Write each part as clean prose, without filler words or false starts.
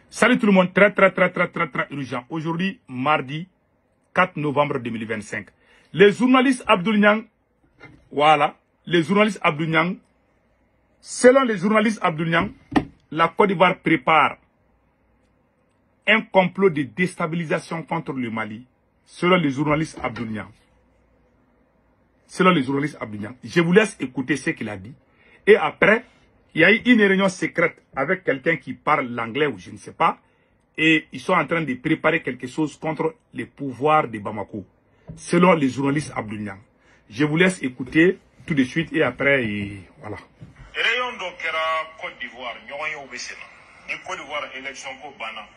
Salut tout le monde, très urgent. Aujourd'hui, mardi 4 novembre 2025. Les journalistes Abdoul Niang, voilà, les journalistes Abdoul Niang, selon les journalistes Abdoul Niang, la Côte d'Ivoire prépare un complot de déstabilisation contre le Mali, selon les journalistes Abdoul Niang. Selon les journalistes Abdoul Niang. Je vous laisse écouter ce qu'il a dit. Et après, il y a eu une réunion secrète avec quelqu'un qui parle l'anglais ou je ne sais pas. Et ils sont en train de préparer quelque chose contre les pouvoirs de Bamako. Selon les journalistes Abdoul Niang. Je vous laisse écouter tout de suite et après, voilà. Réunion de Côte d'Ivoire, ni Côte d'Ivoire élection ko bana.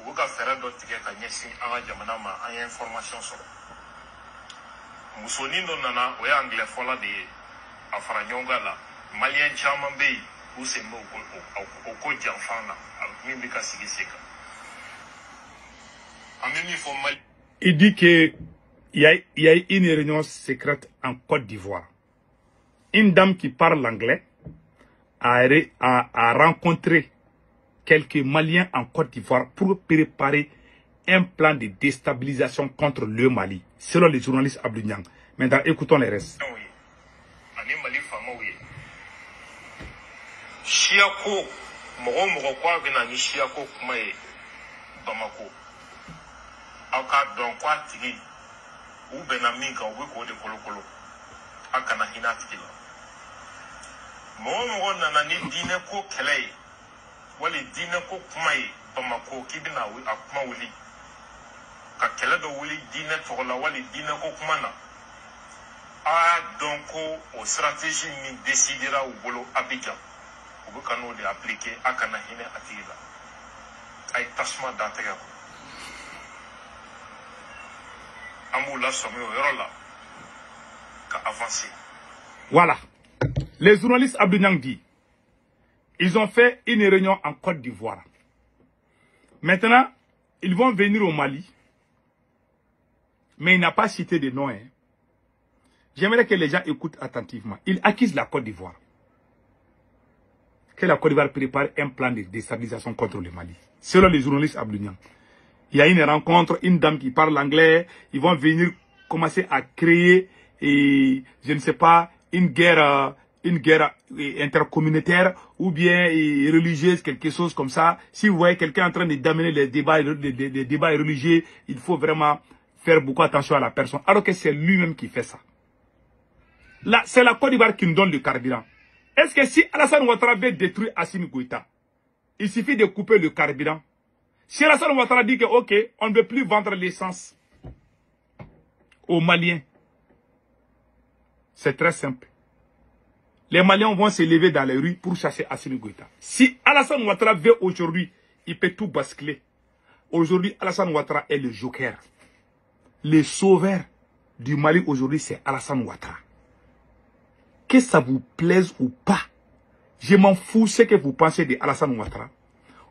Vous ka faire d'autres qui a nyesi anga jamana ma a information sur. Musoni do nana o ya anglais fola de afara nyonga la. Malien chaman be ou c'est mo au ko janfan la. Min bika sigi seka. Ameni fo Mali. Il dit que il y a une réunion secrète en Côte d'Ivoire. Une dame qui parle l'anglais a rencontré quelques Maliens en Côte d'Ivoire pour préparer un plan de déstabilisation contre le Mali, selon les journalistes Abdoul Niang. Maintenant, écoutons les restes. Chiako, Moro kwa vina ni Chiako kumae Bamako. Aka don kwa tigi ou benaminga ou ko de kolokolo. Aka na hina tikila. Moro nana ni dine ko kelei. Wali dine ko kumae Bamako kibina wi akuma wuli. Ka kele do wuli dine tola wali dine ko kumana. Donc au stratégie mi décidera au bolo Abidjan. Vous pouvez appliquer à Kanahine Atila. Aïe tachement d'Antega. Amoula Somme Rola. Qu'a avancé. Voilà. Les journalistes Abdoul Niang dit, ils ont fait une réunion en Côte d'Ivoire. Maintenant, ils vont venir au Mali. Mais il n'a pas cité de nom. Hein. J'aimerais que les gens écoutent attentivement. Il accuse la Côte d'Ivoire. Que la Côte d'Ivoire prépare un plan de déstabilisation contre le Mali. Selon les journalistes Abdoul Niang. Il y a une rencontre, une dame qui parle anglais. Ils vont venir commencer à créer, je ne sais pas, une guerre intercommunautaire ou bien religieuse, quelque chose comme ça. Si vous voyez quelqu'un en train d'amener les débats religieux, il faut vraiment faire beaucoup attention à la personne. Alors que c'est lui-même qui fait ça. Là, c'est la Côte d'Ivoire qui nous donne le carburant. Est-ce que si Alassane Ouattara veut détruire Assimi Goïta, il suffit de couper le carburant? Si Alassane Ouattara dit que, ok, on ne veut plus vendre l'essence aux Maliens, c'est très simple. Les Maliens vont se lever dans les rues pour chasser Assimi Goïta. Si Alassane Ouattara veut aujourd'hui, il peut tout basculer. Aujourd'hui, Alassane Ouattara est le joker. Le sauveur du Mali aujourd'hui, c'est Alassane Ouattara. Que ça vous plaise ou pas, je m'en fous ce que vous pensez de Alassane Ouattara.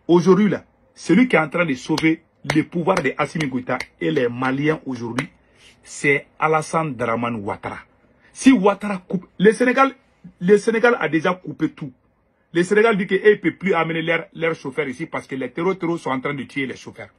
Aujourd'hui, là, celui qui est en train de sauver le pouvoir de Assimi Goïta et les Maliens aujourd'hui, c'est Alassane Dramane Ouattara. Si Ouattara coupe, le Sénégal a déjà coupé tout. Le Sénégal dit qu'il ne peut plus amener leurs chauffeurs ici parce que les terroristes sont en train de tuer les chauffeurs.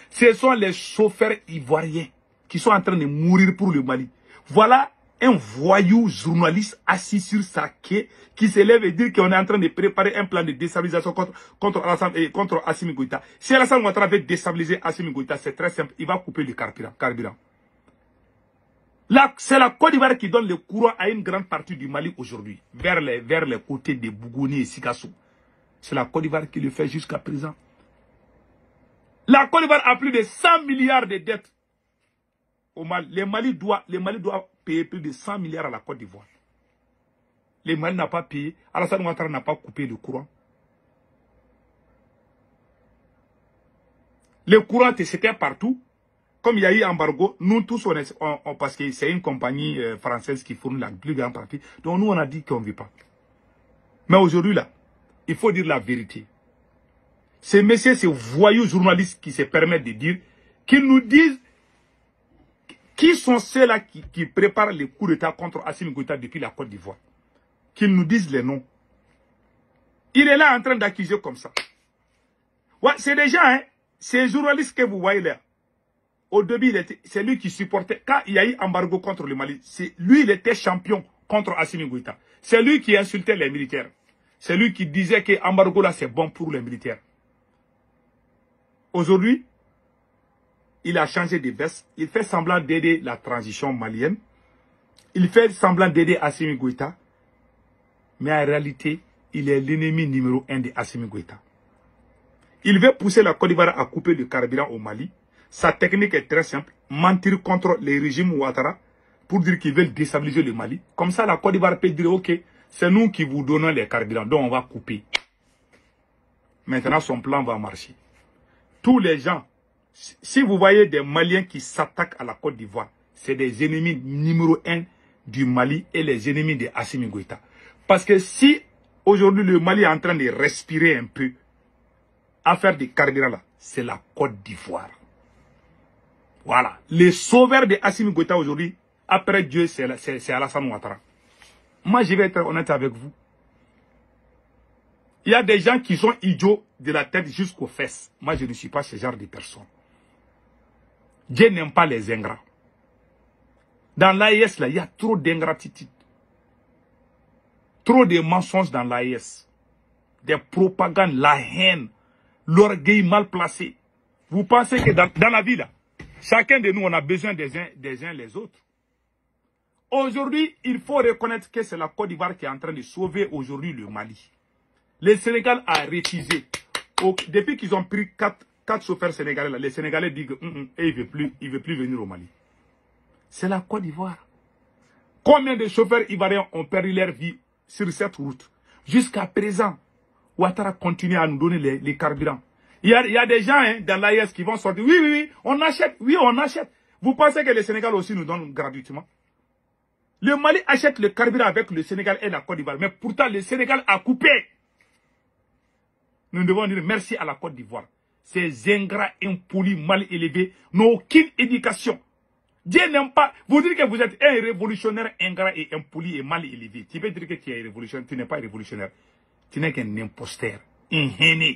Ce sont les chauffeurs ivoiriens qui sont en train de mourir pour le Mali. Voilà un voyou journaliste assis sur sa quai qui se lève et dit qu'on est en train de préparer un plan de déstabilisation contre Assimi Goïta. Si Alassane Ouattara veut déstabiliser Assimi Goïta, c'est très simple. Il va couper le carburant. Là, c'est la Côte d'Ivoire qui donne le courant à une grande partie du Mali aujourd'hui, vers les côtés de Bougouni et Sikassou. C'est la Côte d'Ivoire qui le fait jusqu'à présent. La Côte d'Ivoire a plus de 100 milliards de dettes au Mali. Le Mali doit payer plus de 100 milliards à la Côte d'Ivoire. Le Mali n'a pas payé. Alassane Ouattara n'a pas coupé le courant. Le courant, c'était partout. Comme il y a eu embargo, nous tous, parce que c'est une compagnie française qui fournit la plus grande partie. Donc nous, on a dit qu'on ne vit pas. Mais aujourd'hui, là, il faut dire la vérité. Ces messieurs, ces voyous journalistes qui se permettent de dire, qu'ils nous disent qui sont ceux-là qui préparent les coups d'État contre Assimi Goïta depuis la Côte d'Ivoire. Qu'ils nous disent les noms. Il est là en train d'accuser comme ça. Ouais, c'est des gens, hein, ces journalistes que vous voyez là. Au début, c'est lui qui supportait. Quand il y a eu embargo contre le Mali, lui, il était champion contre Assimi Goïta. C'est lui qui insultait les militaires. C'est lui qui disait que l'embargo là, c'est bon pour les militaires. Aujourd'hui, il a changé de veste. Il fait semblant d'aider la transition malienne. Il fait semblant d'aider Assimi Goïta. Mais en réalité, il est l'ennemi numéro 1 de Assimi Goïta. Il veut pousser la Côte d'Ivoire à couper le carburant au Mali. Sa technique est très simple. Mentir contre les régimes Ouattara pour dire qu'ils veulent déstabiliser le Mali. Comme ça, la Côte d'Ivoire peut dire, ok, c'est nous qui vous donnons les carburants, donc on va couper. Maintenant, son plan va marcher. Tous les gens, si vous voyez des Maliens qui s'attaquent à la Côte d'Ivoire, c'est des ennemis numéro 1 du Mali et les ennemis de Assimi Goïta. Parce que si aujourd'hui le Mali est en train de respirer un peu, à faire des carburants là, c'est la Côte d'Ivoire. Voilà. Les sauveurs de Assimi Goïta aujourd'hui, après Dieu, c'est Alassane Ouattara. Moi, je vais être honnête avec vous. Il y a des gens qui sont idiots de la tête jusqu'aux fesses. Moi, je ne suis pas ce genre de personne. Dieu n'aime pas les ingrats. Dans l'AIS, là, il y a trop d'ingratitude. Trop de mensonges dans l'AIS. Des propagandes, la haine, l'orgueil mal placé. Vous pensez que dans la vie, là, chacun de nous, on a besoin des uns les autres. Aujourd'hui, il faut reconnaître que c'est la Côte d'Ivoire qui est en train de sauver aujourd'hui le Mali. Le Sénégal a refusé. Depuis qu'ils ont pris 4 chauffeurs sénégalais, là, les Sénégalais disent qu'il ne veut plus venir au Mali. C'est la Côte d'Ivoire. Combien de chauffeurs ivoiriens ont perdu leur vie sur cette route? Jusqu'à présent, Ouattara continue à nous donner les carburants. Il y a des gens hein, dans l'AIS qui vont sortir. Oui, on achète. Oui, on achète. Vous pensez que le Sénégal aussi nous donne gratuitement? Le Mali achète le carburant avec le Sénégal et la Côte d'Ivoire. Mais pourtant, le Sénégal a coupé. Nous devons dire merci à la Côte d'Ivoire. Ces ingrats impolis, mal élevés, n'ont aucune éducation. Dieu n'aime pas. Vous dites que vous êtes un révolutionnaire ingrat et impoli et mal élevé. Tu peux dire que tu es révolutionnaire. Tu n'es pas révolutionnaire. Tu n'es qu'un imposteur. Un haineux.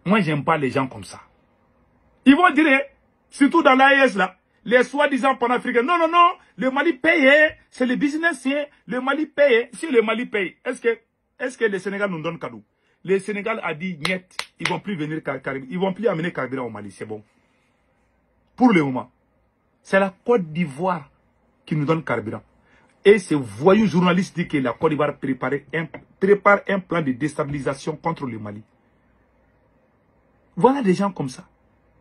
Moi, j'aime pas les gens comme ça. Ils vont dire, surtout dans l'AES là, les soi-disant panafricains, non, le Mali paye, c'est le business, le Mali paye. Si le Mali paye, est-ce que le Sénégal nous donne cadeau? Le Sénégal a dit, niet, ils vont plus venir, ils vont plus amener carburant au Mali, c'est bon. Pour le moment, c'est la Côte d'Ivoire qui nous donne carburant. Et ces voyous journalistes disent que la Côte d'Ivoire prépare un plan de déstabilisation contre le Mali. Voilà des gens comme ça,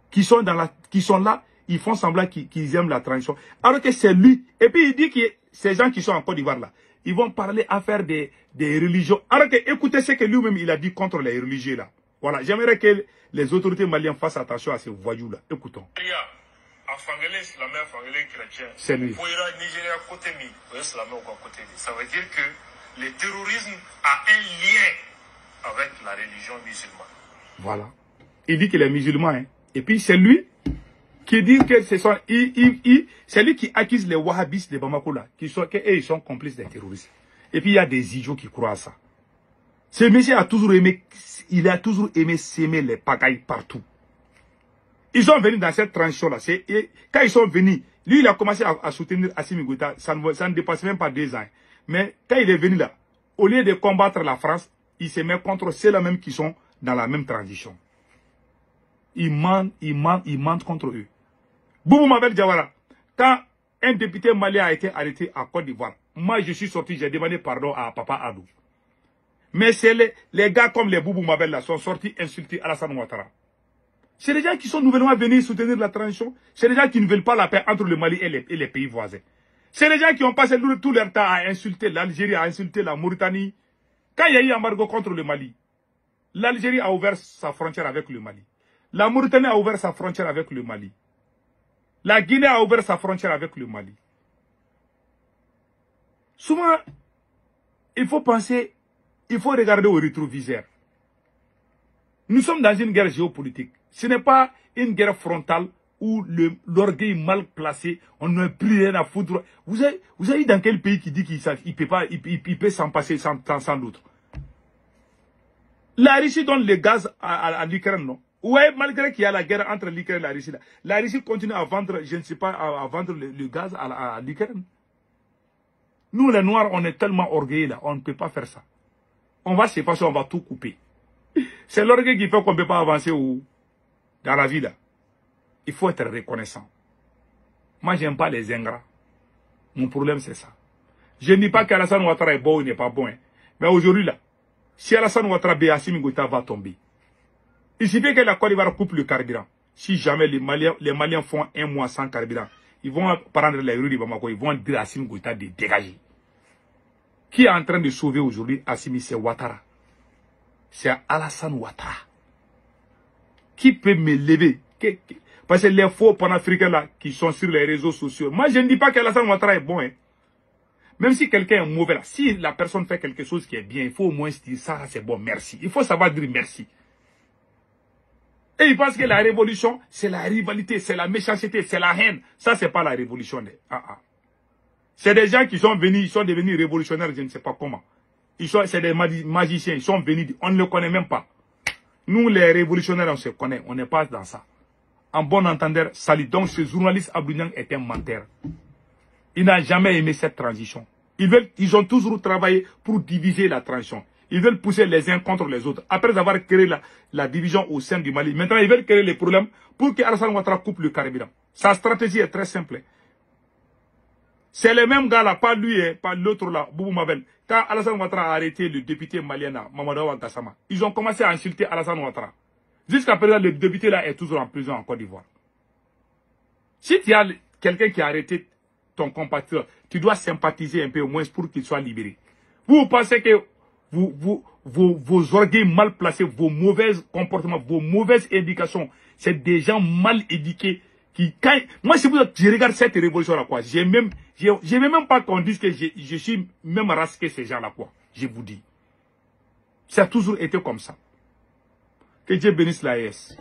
qui sont là, ils font semblant qu'ils aiment la transition. Alors que c'est lui. Et puis il dit que ces gens qui sont en Côte d'Ivoire là, ils vont parler à faire des religions. Alors que écoutez ce que lui-même il a dit contre les religieux là. Voilà, j'aimerais que les autorités maliennes fassent attention à ces voyous là. Écoutons. C'est lui. Ça veut dire que le terrorisme a un lien avec la religion musulmane. Voilà. Il dit qu'il est musulman. Hein. Et puis c'est lui qui dit que c'est lui qui accuse les wahhabistes de Bamako là, ils sont complices des terroristes. Et puis il y a des idiots qui croient à ça. Ce monsieur a toujours aimé s'aimer les pagailles partout. Ils sont venus dans cette transition là. Quand ils sont venus, lui il a commencé à soutenir Assimi Goïta, ça ne dépasse même pas 2 ans. Mais quand il est venu là, au lieu de combattre la France, il se met contre ceux-là même qui sont dans la même transition. Ils mentent contre eux. Boubou Mabel Diawara, quand un député malien a été arrêté à Côte d'Ivoire, moi je suis sorti, j'ai demandé pardon à Papa Adou. Mais c'est les gars comme les Boubou Mabel là sont sortis insulter Alassane Ouattara. C'est les gens qui sont nouvellement venus soutenir la transition. C'est les gens qui ne veulent pas la paix entre le Mali et les pays voisins. C'est les gens qui ont passé tout leur temps à insulter l'Algérie, à insulter la Mauritanie. Quand il y a eu embargo contre le Mali, l'Algérie a ouvert sa frontière avec le Mali. La Mauritanie a ouvert sa frontière avec le Mali. La Guinée a ouvert sa frontière avec le Mali. Souvent, il faut penser, il faut regarder au rétroviseur. Nous sommes dans une guerre géopolitique. Ce n'est pas une guerre frontale où l'orgueil mal placé, on n'a plus rien à foutre. Vous avez dans quel pays qui dit qu'il peut s'en passer sans l'autre? La Russie donne le gaz à l'Ukraine, non? Ouais, malgré qu'il y a la guerre entre l'Ukraine et la Russie, la Russie continue à vendre, je ne sais pas, à vendre le gaz à l'Ukraine. Nous, les Noirs, on est tellement orgueilleux là, on ne peut pas faire ça. On va se passer, on va tout couper. C'est l'orgueil qui fait qu'on ne peut pas avancer dans la vie là. Il faut être reconnaissant. Moi, j'aime pas les ingrats. Mon problème, c'est ça. Je ne dis pas qu'Alassane Ouattara est bon ou n'est pas bon. Hein. Mais aujourd'hui là, si Alassane Ouattara et Assimi Goïta va tomber, il suffit que la Côte d'Ivoire coupe le carburant. Si jamais les Maliens font un mois sans carburant, ils vont prendre les rues de Bamako, ils vont dire à Assimi Goïta de dégager. Qui est en train de sauver aujourd'hui Assimi? C'est Ouattara. C'est Alassane Ouattara. Qui peut me lever? Parce que les faux panafricains là, qui sont sur les réseaux sociaux. Moi, je ne dis pas qu'Alassane Ouattara est bon. Hein. Même si quelqu'un est mauvais là, si la personne fait quelque chose qui est bien, il faut au moins se dire ça, c'est bon, merci. Il faut savoir dire merci. Et ils pensent que la révolution, c'est la rivalité, c'est la méchanceté, c'est la haine. Ça, c'est pas la révolution. C'est des gens qui sont venus, ils sont devenus révolutionnaires, je ne sais pas comment. C'est des magiciens, ils sont venus, on ne les connaît même pas. Nous, les révolutionnaires, on se connaît, on n'est pas dans ça. En bon entendeur, salut. Donc, ce journaliste Abdou est un menteur. Il n'a jamais aimé cette transition. Ils ont toujours travaillé pour diviser la transition. Ils veulent pousser les uns contre les autres. Après avoir créé la division au sein du Mali, maintenant ils veulent créer les problèmes pour que Alassane Ouattara coupe le carburant. Sa stratégie est très simple. C'est les mêmes gars là, pas lui, pas l'autre là, Boubou Mabel. Quand Alassane Ouattara a arrêté le député malien Mamadou Awa Gassama, ils ont commencé à insulter Alassane Ouattara. Jusqu'à présent, le député là est toujours en prison en Côte d'Ivoire. Si tu as quelqu'un qui a arrêté ton compatriote, tu dois sympathiser un peu au moins pour qu'il soit libéré. Vous pensez que vos orgueils mal placés, vos mauvais comportements, vos mauvaises éducations, c'est des gens mal éduqués moi, si je regarde cette révolution-là, quoi, je n'aime même pas qu'on dise que je suis même rasqué ces gens-là, quoi. Je vous dis. Ça a toujours été comme ça. Que Dieu bénisse la AES.